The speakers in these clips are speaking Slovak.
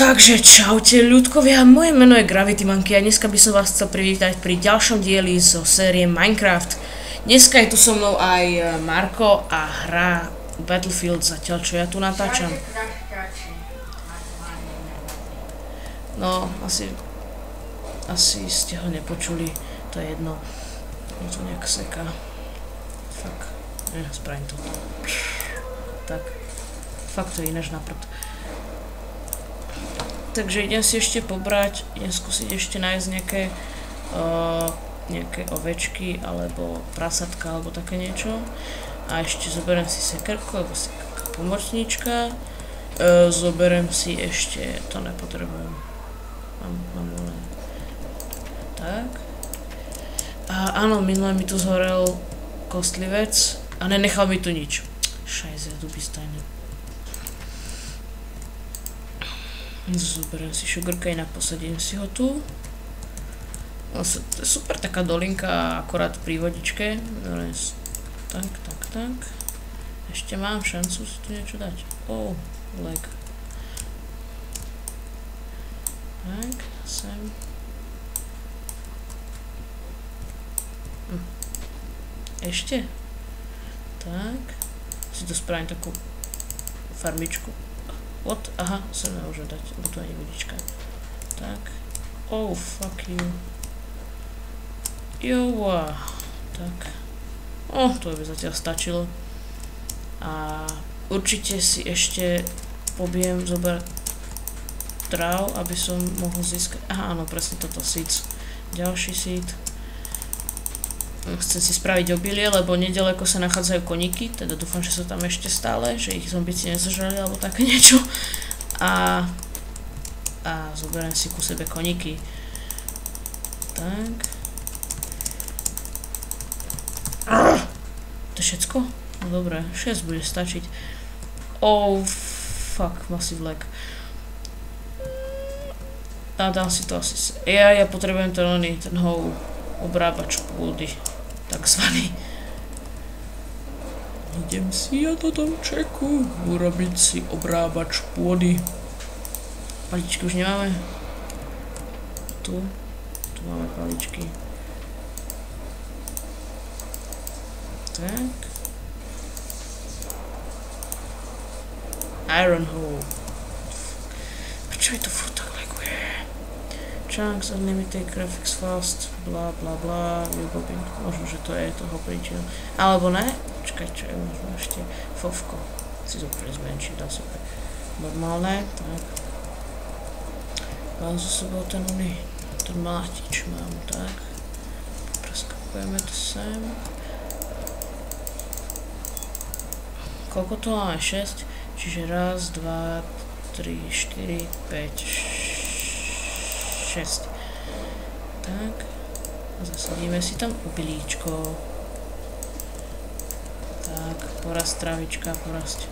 Takže čaute ľudkovia, moje meno je Gravity Monkey a dneska by som vás chcel privítať pri ďalšom dieli zo série Minecraft. Dneska je tu so mnou aj Marko a hrá Battlefield zatiaľ, čo ja tu natáčam. No, asi ste ho nepočuli, to je jedno. Je to nejak seká. Fak, spravím to. Tak, fakt to je ináč na prd. Takže idem si ešte pobrať, idem skúsiť ešte nájsť nejaké ovečky alebo prasatka alebo také niečo. A ešte zoberiem si sekerku alebo sekerka pomocníčka. Zoberiem si ešte, to nepotrebujem. Mám len. Tak. A áno, minule mi tu zhorel kostlivec a nenechal mi tu nič. Šajze, dubistajne. Zoberiem si sugarka, inak posadím si ho tu. No, to je super taká dolinka, akorát pri vodičke. Tak. Ešte mám šancu si tu niečo dať. Leg. Tak, sem. Ešte. Tak. Si to spravím takú farmičku. Aha, sem nemôžem dať, lebo to nie je vodička. Tak. Fuck you. Joa. Tak. To by zatiaľ stačilo. A určite si ešte pobiem zobrať tráv, aby som mohol získať. Aha, áno, presne toto, seeds. Ďalší seed. Chcem si spraviť obilie, lebo nedaleko sa nachádzajú koníky, teda dúfam, že sú tam ešte stále, že ich zombici nezažrali alebo také niečo. A zoberiem si ku sebe koníky. Tak. To je všetko? No dobre, 6 bude stačiť. Fuck, massive lag. A dám si to asi. Ja potrebujem ten obrábač pôdy. Takzvaný. Idem si ja do domčeku urobiť si obrábač pôdy. Paličky už nemáme. Tu máme paličky. Tak. Iron hole. Prečo je to furt tak laguje? Chunks, unlimited graphics fast, bla bla bla, vybobbing. Možno, že to je toho príčina. Alebo ne? Čakaj, čo je možno ešte? Fovko. Si to prezmenčím, dá super. Normálne, tak. Mám za sebou ten mlátič mám, tak. Preskakujeme to sem. Koľko to máme? 6. Čiže 1, 2, 3, 4, 5, 6. Tak. Zasadíme si tam obilíčko. Tak, porast travička, porast.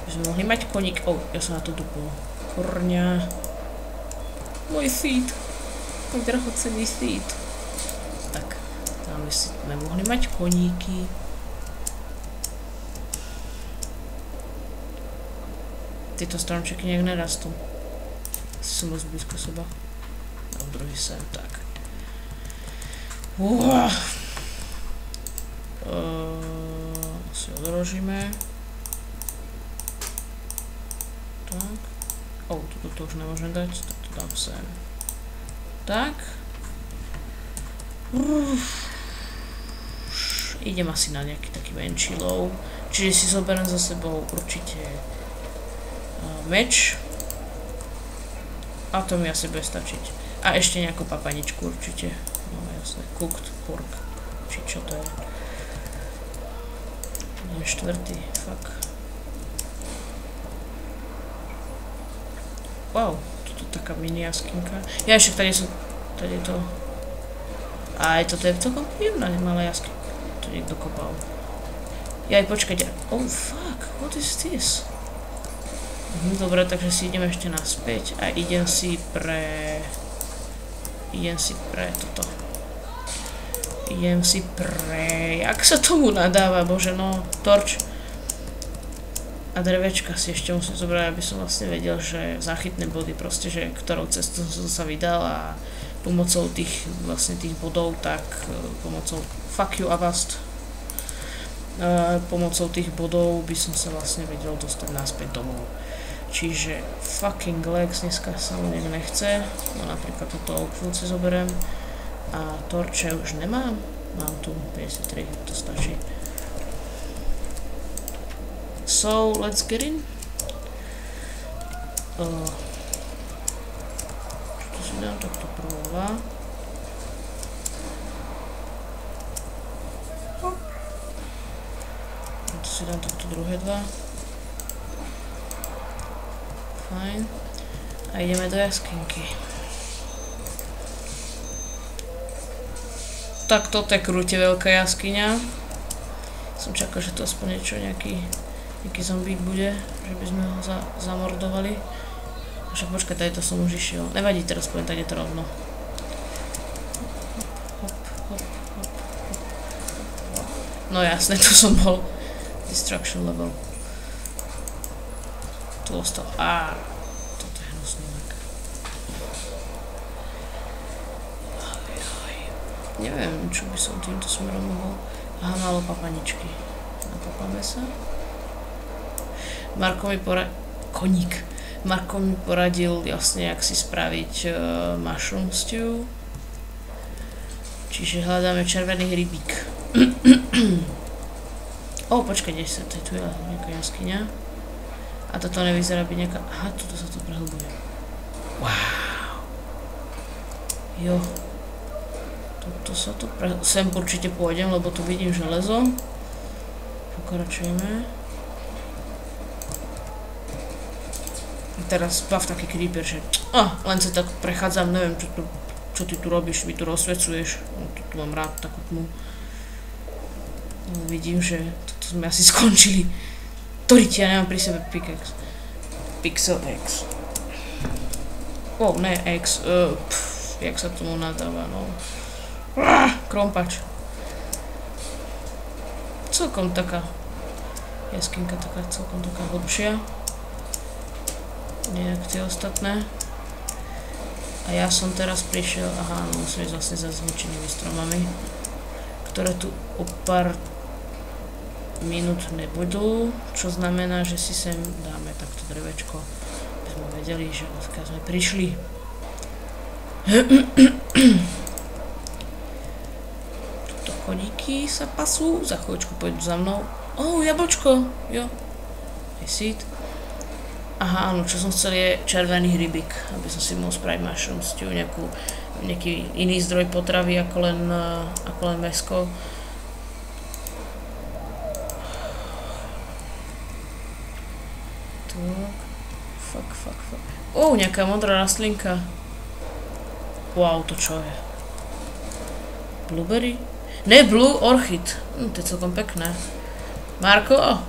By sme mohli mať koník. Ja som na to dupol. Kurňa. Môj feed. Môj drahocenný feed. Tak, tam by si mohli mať koníky. Tieto stromčeky nejak nerastú. Asi som moc blízko seba. A druhý sem, tak. Si odložíme. Tak. Toto už nemôžem dať, toto dám sem. Tak. Idem asi na nejaký taký menší lov. Čiže si zoberiem za sebou určite meč. A to mi asi bude stačiť. A ešte nejakú papaničku určite. No jasné, cooked pork. Či čo to je? Nie, štvrtý, fuck. Wow, toto je taká mini jaskinka. Ja ešte tady je to. Aj toto je celkom príjemná malá jaskinka. To niekto kopal. Počkajte. Fuck, what is this? Dobre, takže si idem ešte naspäť a idem si pre toto. Jak sa tomu nadáva, bože, no, torč. A drevečka si ešte musím zobrať, aby som vlastne vedel, že záchytné body proste, že ktorou cestou som sa vydal a pomocou tých vlastne tých bodov, tak pomocou fuck you Avast. Pomocou tých bodov by som sa vlastne vedel dostať naspäť domov. Čiže fucking Lex dneska sa mu niekto nechce, no napríklad toto Oakfield si zoberiem a torče už nemám, mám tu 53, to stačí. So, let's get in. Čo si dám takto prvá 2. To si dám takto druhé 2. Fajn. A ideme do jaskinky. Tak toto je krúte veľká jaskyňa. Som čakal, že to aspoň niečo, nejaký zombík bude, že by sme ho zamordovali. Však počkaj, tady to som už išiel. Nevadí, teraz poviem, tak je to rovno. No jasné, tu som bol. Destruction level. Tu ostal. Toto je hnusný mak. Neviem, čo by som týmto smerom mohol. Aha, malo papaničky. Napapáme sa. Marko mi poradil jasne, jak si spraviť mushroom stew. Čiže hľadáme červený rybík. Počkaj, tu je nejaká jaskyňa. A toto nevyzerá byť nejaká... Aha, toto sa to prehlbuje. Wow. Jo. Toto sa to sem určite pôjdem, lebo tu vidím železo. Pokračujeme. Teraz bav taký creeper, že len sa tak prechádzam, neviem, čo ty tu robíš, mi tu rozsvecuješ. Tu mám rád takú tmu. Vidím, že toto sme asi skončili. Toriti, ja nemám pri sebe pickaxe. Pixel X. Ne X. Jak sa tomu nadáva, no. Krompač. Celkom taká jaskinka, celkom taká hlbšia. Nie jak tie ostatné. A ja som teraz prišiel, musím ísť vlastne za zničenými stromami, ktoré tu o pár minút nebudú, čo znamená, že si sem dáme takto drevečko, aby sme vedeli, že odkiaľ sme prišli. Tuto chodíky sa pasú, za chvíľočku pôjdu za mnou. Jablčko, jo. I see it. Aha, áno, čo som chcel je červený rybík, aby som si mohol spraviť mushroom stew, nejaký iný zdroj potravy ako len mäsko. Tak, fuck. Nejaká modrá rastlinka. Wow, to čo je? Blueberry? Ne, blue orchid. To je celkom pekné. Marko?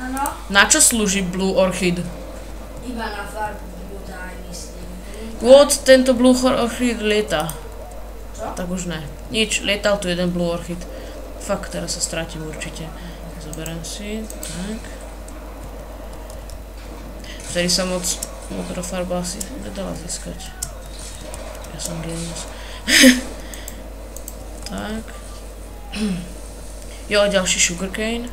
Áno? Na čo slúži blue orchid? Iba na farbu daj, myslím. Tento blue orchid lieta. Čo? Tak už ne. Nič, lietal tu jeden blue orchid. Fakt, teraz sa strátim určite. Zoberiem si, tak. Vtedy sa moc modrá farba asi nedala získať. Ja som genius. Tak. Jo, ďalší sugarcane.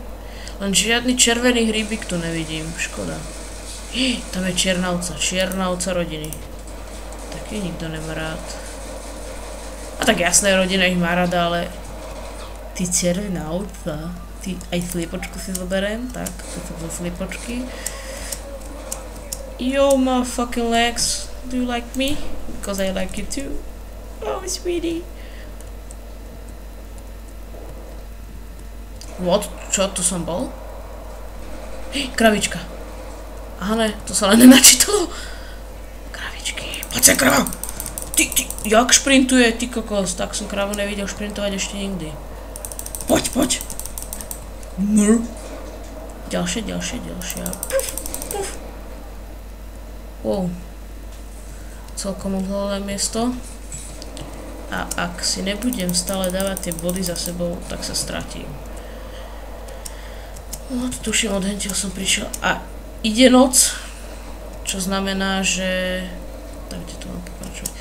Len žiadny červený hríbik tu nevidím, škoda. Tam je čierna ovca rodiny. Taký nikto nemá rád. A tak jasné, rodina ich má rada, ale... Ty červená ovca. Aj sliepočku si zoberiem, tak, to sú sliepočky. Yo, my fucking legs, do you like me? Because I like you too. Oh, sweetie. Čo, tu som bol? Kravička. Aha, ne, to sa len nenačítalo. Kravičky, poď sa krava. Ty, jak šprintuje, ty kokos, tak som kravu nevidel šprintovať ešte nikdy. Poď. Ďalšia. Puf. Wow. Celkom uhlové miesto. A ak si nebudem stále dávať tie body za sebou, tak sa stratím. No to tuším, od hentiaľ som prišiel a ide noc, čo znamená, že... Tak, kde to mám pokračovať?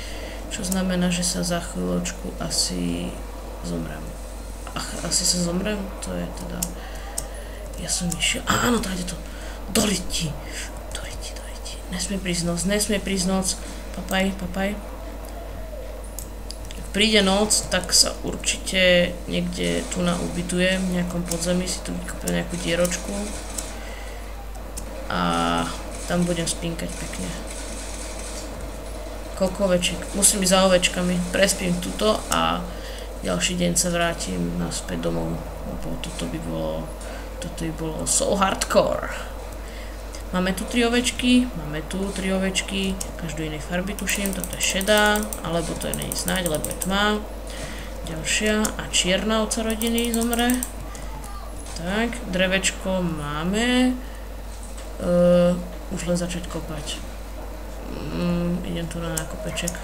Čo znamená, že sa za chvíľočku asi zomrem. Asi sa zomrem? To je teda... Ja som išiel... Áno, tak je to. Do riti. Nesmie prísť noc. Papaj. Ak príde noc, tak sa určite niekde tu na ubytujem, v nejakom podzemí, si tu vykúpim nejakú dieročku. A tam budem spínkať pekne. Koľko ovečiek? Musím ísť za ovečkami. Prespím tuto a ďalší deň sa vrátim naspäť domov. Lebo toto by bolo so hardcore. Máme tu 3 ovečky, každú inej farby tuším, toto je šedá, alebo to je není snáď, lebo je tma. Ďalšia a čierna ovca rodiny zomre. Tak, drevečko máme. Už len začať kopať. Idem tu na nákopeček.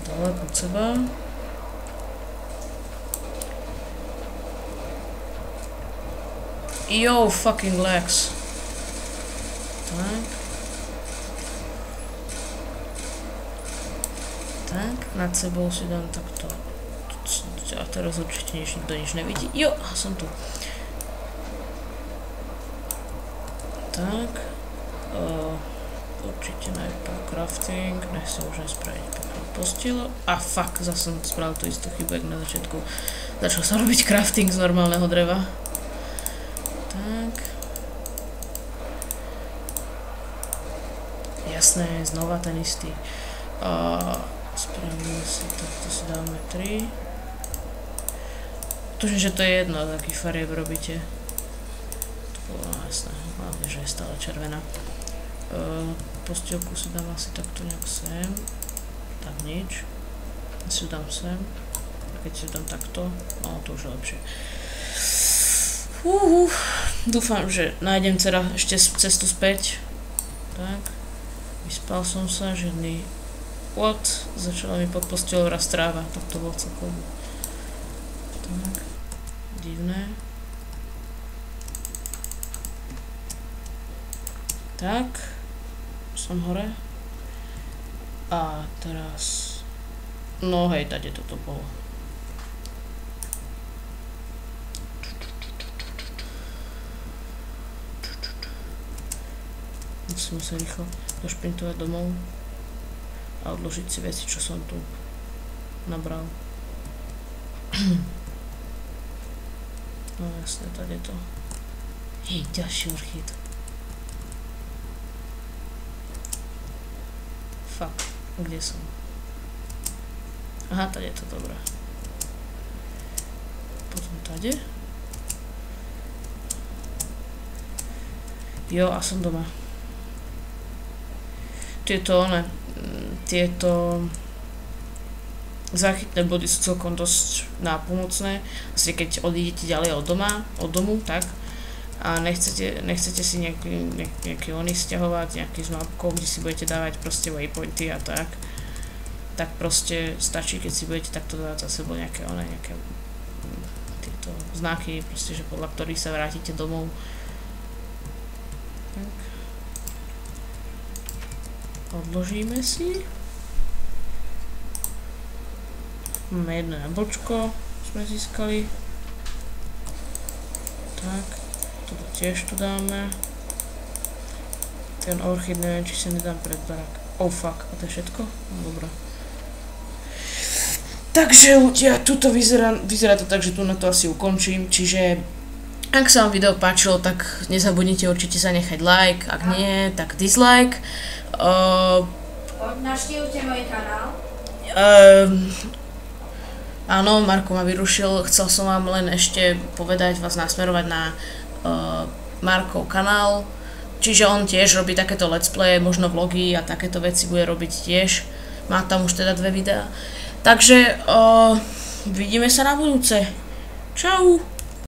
Dole pod seba. Yo, fucking legs. Tak, nad sebou si dám takto. A teraz určite nikto nič nevidí. Jo, som tu. Tak. Určite najprv crafting. Nech si môžem spraviť peknú postiel. A fuck, zase som spravil tú istú chybu, jak na začiatku. Začal sa robiť crafting z normálneho dreva. Tak. Jasné, znova ten istý. Spravíme si, takto si dáme 3. Tužím, že to je jedno, aký farieb robíte. To bolo jasné, hlavne, že je stále červená. Postielku si dám asi takto nejak sem. Tak nič. Si ju dám sem. A keď si ju dám takto, no to už je lepšie. Dúfam, že nájdem teda ešte cestu späť. Tak. Vyspal som sa, žiadny... What? Začala mi pod posteľou raz tráva. Tak to bolo celkom... Tak. Divné. Tak. Som hore. A teraz... No hej, tady toto bolo. Musím sa rýchlo došprintovať domov a odložiť si veci, čo som tu nabral. No jasne, tady to. Hej, ďalší orchid. Fuck, kde som? Aha, tady je to dobré. Potom tady. Jo, a som doma. Tieto záchytné body sú celkom dosť nápomocné. Asi keď odídete ďalej od domu, tak a nechcete si nejaký ony stiahovať, nejaký s mapkou, kde si budete dávať proste waypointy a tak proste stačí, keď si budete takto dávať za sebou nejaké tieto znaky, proste, že podľa ktorých sa vrátite domov. Tak. Odložíme si. Máme jedno jablčko, sme získali. Tak, toto tiež tu dáme. Ten orchid neviem, či sa nedám pred barák. Oh fuck, a to je všetko? No dobré. Takže ľudia, tuto vyzerá to tak, že tu na to asi ukončím, čiže ak sa vám video páčilo, tak nezabudnite určite sa nechať like, ak nie, tak dislike. Navštívte môj kanál. Áno, Marko ma vyrušil, chcel som vám len ešte povedať, vás nasmerovať na Markov kanál, čiže on tiež robí takéto let's play, možno vlogy a takéto veci bude robiť tiež, má tam už teda 2 videá, takže vidíme sa na budúce, čau!